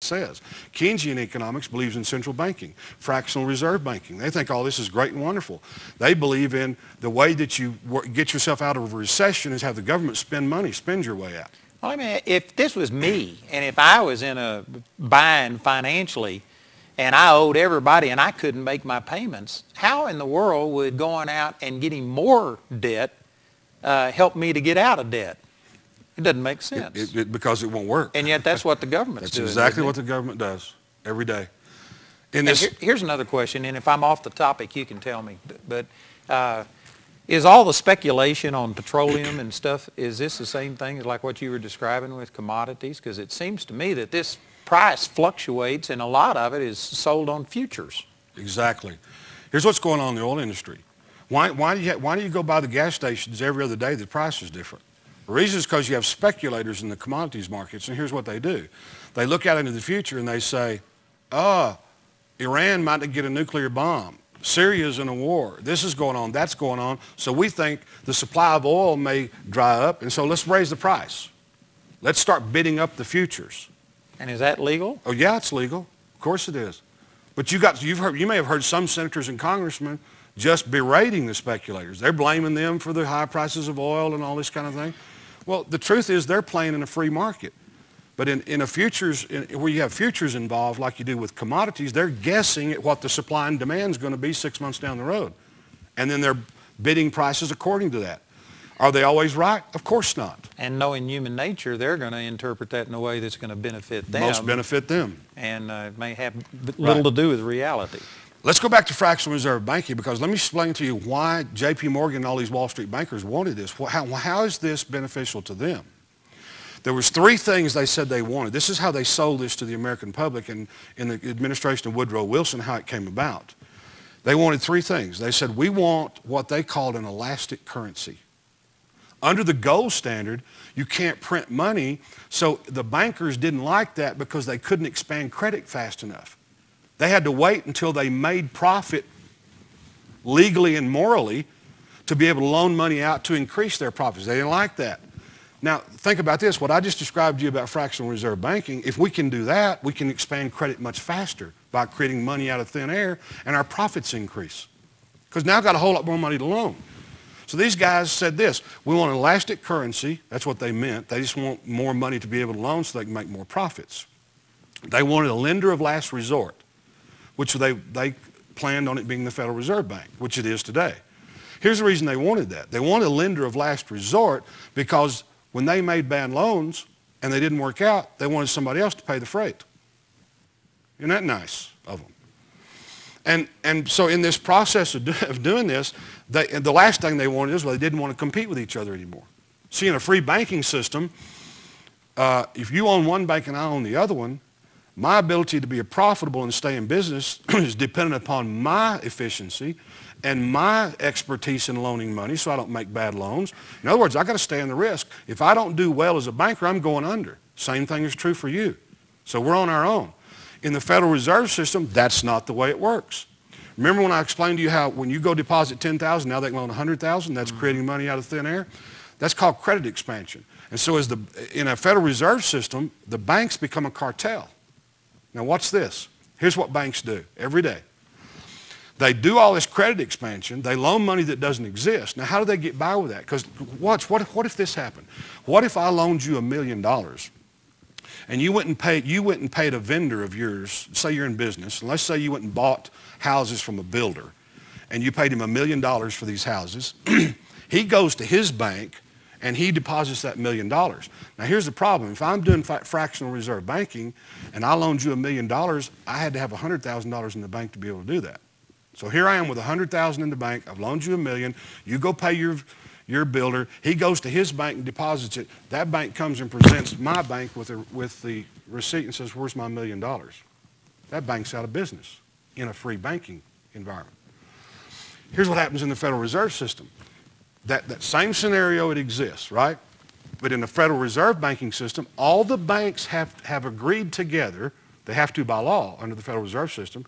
says. Keynesian economics believes in central banking, fractional reserve banking. They think all this is great and wonderful. They believe in the way that you get yourself out of a recession is have the government spend money, spend your way out. Well, I mean, if this was me, and if I was in a bind financially, and I owed everybody and I couldn't make my payments, how in the world would going out and getting more debt help me to get out of debt? It doesn't make sense. Because it won't work. And yet that's what the government's doing. That's exactly what the government does every day. Here's another question, and if I'm off the topic, you can tell me. But is all the speculation on petroleum and stuff, is this the same thing as like what you were describing with commodities? Because it seems to me that this price fluctuates, and a lot of it is sold on futures. Exactly. Here's what's going on in the oil industry. Why do you go by the gas stations every other day? The price is different. The reason is because you have speculators in the commodities markets, and here's what they do. They look out into the future and they say, Iran might get a nuclear bomb. Syria's in a war. This is going on, that's going on. So we think the supply of oil may dry up, and so let's raise the price. Let's start bidding up the futures. And is that legal? Oh, yeah, it's legal. Of course it is. But you may have heard some senators and congressmen just berating the speculators. They're blaming them for the high prices of oil and all this kind of thing. Well, the truth is they're playing in a free market. But in a futures, where you have futures involved like you do with commodities, they're guessing at what the supply and demand is going to be 6 months down the road. And then they're bidding prices according to that. Are they always right? Of course not. And knowing human nature, they're going to interpret that in a way that's going to benefit them. Most benefit them. And it may have little to do with reality. Let's go back to fractional reserve banking, because let me explain to you why J.P. Morgan and all these Wall Street bankers wanted this. How is this beneficial to them? There was three things they said they wanted. This is how they sold this to the American public and in the administration of Woodrow Wilson, how it came about. They wanted three things. They said, we want what they called an elastic currency. Under the gold standard, you can't print money, so the bankers didn't like that because they couldn't expand credit fast enough. They had to wait until they made profit legally and morally to be able to loan money out to increase their profits. They didn't like that. Now, think about this. What I just described to you about fractional reserve banking, if we can do that, we can expand credit much faster by creating money out of thin air, and our profits increase. Because now I've got a whole lot more money to loan. So these guys said this, we want an elastic currency. That's what they meant. They just want more money to be able to loan so they can make more profits. They wanted a lender of last resort, which they planned on it being the Federal Reserve Bank, which it is today. Here's the reason they wanted that. They wanted a lender of last resort because when they made bad loans and they didn't work out, they wanted somebody else to pay the freight. Isn't that nice of them? And so in this process of doing this, the last thing they wanted is, well, they didn't want to compete with each other anymore. See, in a free banking system, if you own one bank and I own the other one, my ability to be profitable and stay in business is dependent upon my efficiency and my expertise in loaning money so I don't make bad loans. In other words, I've got to stay in the risk. If I don't do well as a banker, I'm going under. Same thing is true for you. So we're on our own. In the Federal Reserve System, that's not the way it works. Remember when I explained to you how when you go deposit $10,000, now they can loan $100,000, that's creating money out of thin air? That's called credit expansion. And so in a Federal Reserve System, the banks become a cartel. Now watch this. Here's what banks do every day. They do all this credit expansion. They loan money that doesn't exist. Now how do they get by with that? Because watch, what if this happened? What if I loaned you $1 million and you went and paid a vendor of yours, say you're in business, and let's say you went and bought houses from a builder and you paid him $1 million for these houses. He goes to his bank and he deposits that $1 million. Now here's the problem. If I'm doing fractional reserve banking and I loaned you $1 million, I had to have $100,000 in the bank to be able to do that. So here I am with $100,000 in the bank. I've loaned you $1 million. You go pay your builder. He goes to his bank and deposits it. That bank comes and presents my bank with the receipt and says, where's my $1 million? That bank's out of business in a free banking environment. Here's what happens in the Federal Reserve System. That same scenario, it exists, right? But in the Federal Reserve banking system, all the banks have agreed together, they have to by law under the Federal Reserve System,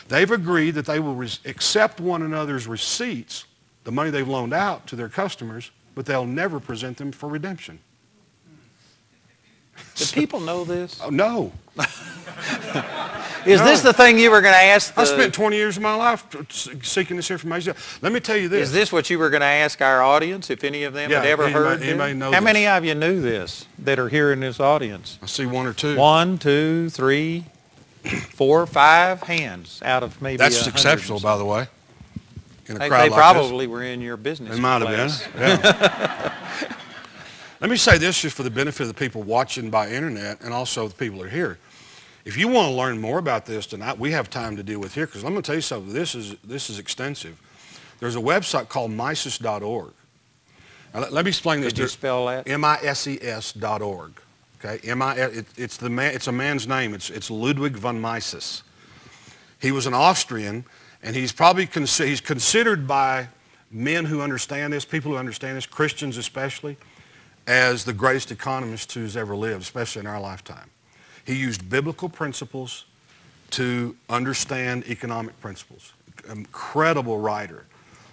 they've agreed that they will accept one another's receipts, the money they've loaned out to their customers, but they'll never present them for redemption. Do people know this? Oh, no. Is this the thing you were going to ask? I spent 20 years of my life seeking this information. Let me tell you this. Is this what you were going to ask our audience, if any of them had ever heard this? How many of you knew this that are here in this audience? I see one or two. 1, 2, 3, 4, 5 hands out of maybe That's exceptional, by the way. In a crowd They like probably this. were in your business It might class. have been. Yeah. Let me say this just for the benefit of the people watching by internet and also the people that are here. If you want to learn more about this tonight, we have time to deal with here, because I'm going to tell you something. This is extensive. There's a website called Mises.org. Now, let me explain this. Could you spell that? MISES.org. Okay, it's a man's name. It's Ludwig von Mises. He was an Austrian, and he's probably he's considered by men who understand this, people who understand this, Christians especially, as the greatest economist who's ever lived, especially in our lifetime. He used biblical principles to understand economic principles. Incredible writer.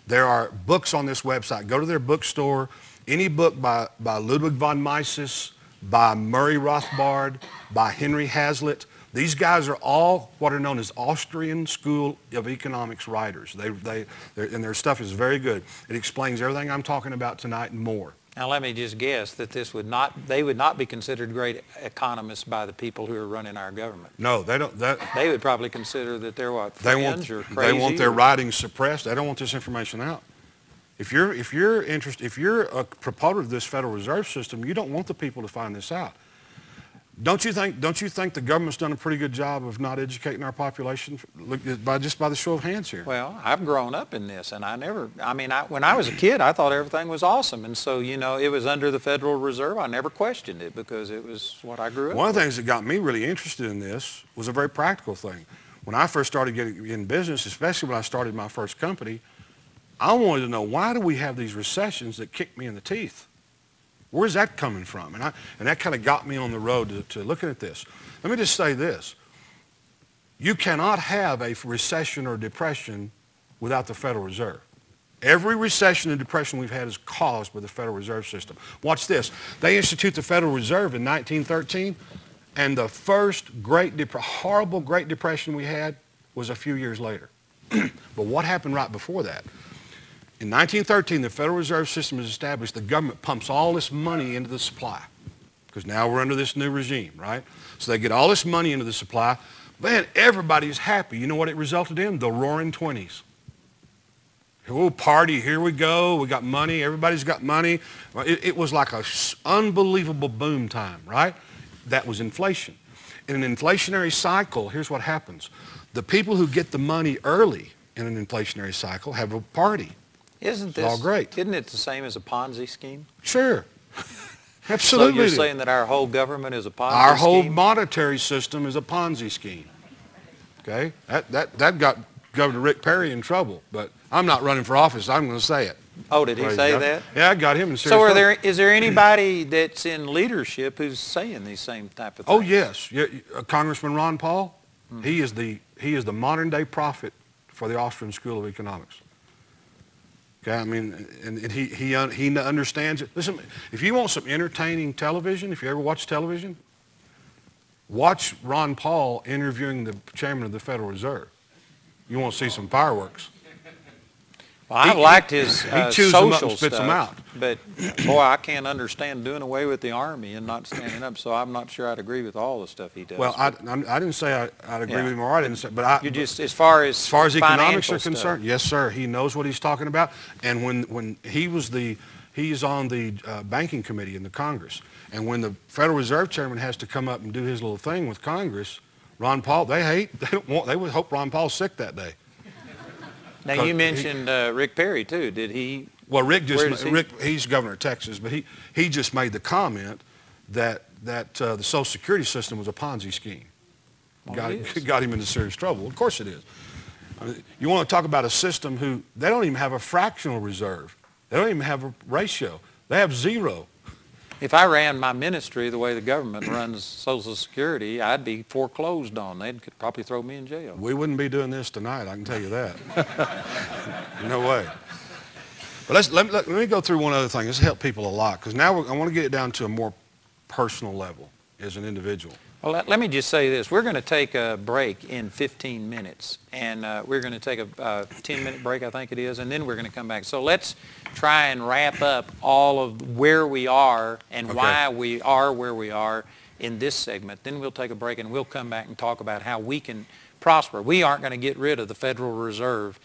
There are books on this website. Go to their bookstore. Any book by Ludwig von Mises, by Murray Rothbard, by Henry Hazlitt. These guys are all what are known as Austrian School of Economics writers. And their stuff is very good. It explains everything I'm talking about tonight and more. Now let me just guess that they would not be considered great economists by the people who are running our government. No, they don't. They would probably consider that they're what, fringe or crazy? They want their writings suppressed. They don't want this information out. If you're a proponent of this Federal Reserve System, you don't want the people to find this out. Don't you think the government's done a pretty good job of not educating our population just by the show of hands here? Well, I've grown up in this, and when I was a kid, I thought everything was awesome. And so, it was under the Federal Reserve. I never questioned it because it was what I grew up with. One of the things that got me really interested in this was a very practical thing. When I first started getting in business, especially when I started my first company, I wanted to know, why do we have these recessions that kick me in the teeth? Where's that coming from? And that kind of got me on the road to looking at this. Let me just say this. You cannot have a recession or depression without the Federal Reserve. Every recession and depression we've had is caused by the Federal Reserve System. Watch this. They institute the Federal Reserve in 1913, and the first horrible Great Depression we had was a few years later. But what happened right before that? In 1913, the Federal Reserve System is established. The government pumps all this money into the supply, because now we're under this new regime, right? So they get all this money into the supply. Man, everybody's happy. You know what it resulted in? The Roaring '20s. Oh, party, here we go. We got money. Everybody's got money. It was like an unbelievable boom time, right? That was inflation. In an inflationary cycle, here's what happens. The people who get the money early in an inflationary cycle have a party. Isn't all great. Isn't it the same as a Ponzi scheme? Sure. Absolutely. So you're saying that our whole government is a Ponzi scheme? Our whole monetary system is a Ponzi scheme. Okay? That got Governor Rick Perry in trouble, but I'm not running for office. I'm going to say it. Oh, did he say that? Yeah, I got him in serious trouble. Is there anybody that's in leadership who's saying these same type of things? Oh, yes. Congressman Ron Paul, he is the modern day prophet for the Austrian School of Economics. Okay, I mean, and he understands it. Listen, if you want some entertaining television, if you ever watch television, watch Ron Paul interviewing the chairman of the Federal Reserve. You want to see some fireworks. Well, I liked his he chews them up and social spits them out. stuff, but boy, I can't understand doing away with the Army and not standing up. So I'm not sure I'd agree with all the stuff he does. Well, I didn't say I'd agree with him, or I didn't say, but you just as far as economics are concerned, stuff. yes, sir. He knows what he's talking about. And when he's on the banking committee in the Congress, and when the Federal Reserve Chairman has to come up and do his little thing with Congress, Ron Paul, they would hope Ron Paul's sick that day. Now you mentioned Rick Perry too. Did he? Well, Rick he's governor of Texas, but he just made the comment that the Social Security system was a Ponzi scheme. Got him into serious trouble. Of course it is. I mean, you want to talk about a system who they don't even have a fractional reserve. They don't even have a ratio. They have zero. If I ran my ministry the way the government runs Social Security, I'd be foreclosed on. They'd probably throw me in jail. We wouldn't be doing this tonight, I can tell you that. No way. But let me go through one other thing. This will help people a lot, because now I want to get it down to a more personal level as an individual. Well, let me just say this. We're going to take a break in 15 minutes, and we're going to take a 10-minute break, I think it is, and then we're going to come back. So let's try and wrap up all of where we are and why we are where we are in this segment. Then we'll take a break, and we'll come back and talk about how we can prosper. We aren't going to get rid of the Federal Reserve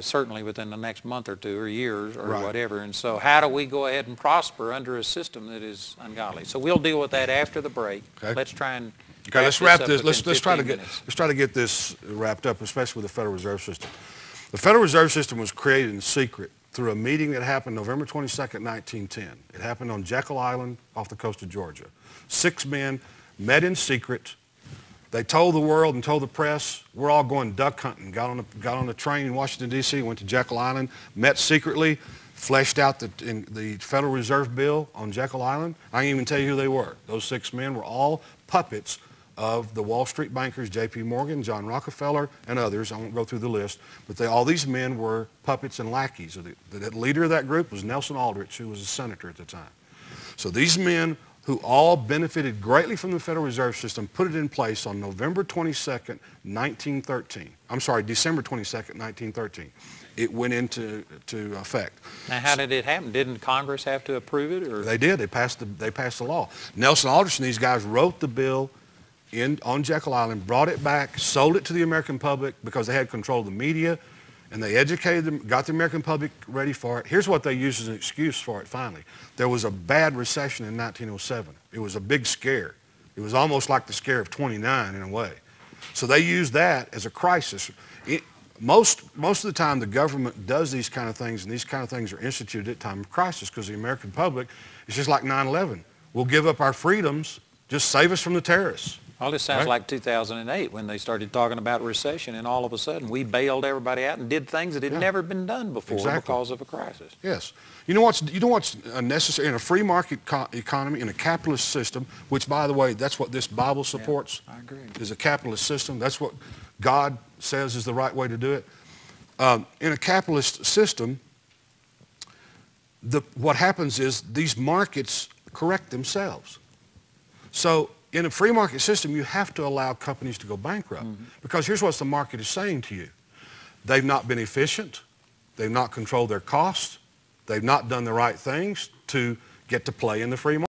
certainly within the next month or two or years or whatever. And so how do we go ahead and prosper under a system that is ungodly? So we'll deal with that after the break. Okay. Let's try and let's wrap this. Let's try to get this wrapped up, especially with the Federal Reserve System. The Federal Reserve System was created in secret through a meeting that happened November 22nd, 1910. It happened on Jekyll Island off the coast of Georgia. 6 men met in secret. They told the world and told the press, we're all going duck hunting. Got on a train in Washington, D.C., went to Jekyll Island, met secretly, fleshed out the Federal Reserve Bill on Jekyll Island. I can't even tell you who they were. Those 6 men were all puppets of the Wall Street bankers, J.P. Morgan, John Rockefeller, and others. I won't go through the list, but all these men were puppets and lackeys. The leader of that group was Nelson Aldrich, who was a senator at the time. So these men, who all benefited greatly from the Federal Reserve System, put it in place on November 22nd, 1913. I'm sorry, December 22nd, 1913. It went into effect. Now, how did it happen? Didn't Congress have to approve it? Or? They did. They passed the law. Nelson Aldrich and these guys wrote the bill on Jekyll Island, brought it back, sold it to the American public because they had control of the media, and they educated them, got the American public ready for it. Here's what they used as an excuse for it finally. There was a bad recession in 1907. It was a big scare. It was almost like the scare of '29 in a way. So they used that as a crisis. Most of the time the government does these kind of things, and these kind of things are instituted at time of crisis because the American public is just like 9/11. We'll give up our freedoms, just save us from the terrorists. Well, this sounds like 2008 when they started talking about recession, and all of a sudden we bailed everybody out and did things that had never been done before because of a crisis. Yes. You know what's necessary in a free market economy, in a capitalist system, which, by the way, that's what this Bible supports. Yeah, I agree. Is a capitalist system. That's what God says is the right way to do it. In a capitalist system, what happens is these markets correct themselves. So in a free market system, you have to allow companies to go bankrupt. Because here's what the market is saying to you. They've not been efficient. They've not controlled their costs. They've not done the right things to get to play in the free market.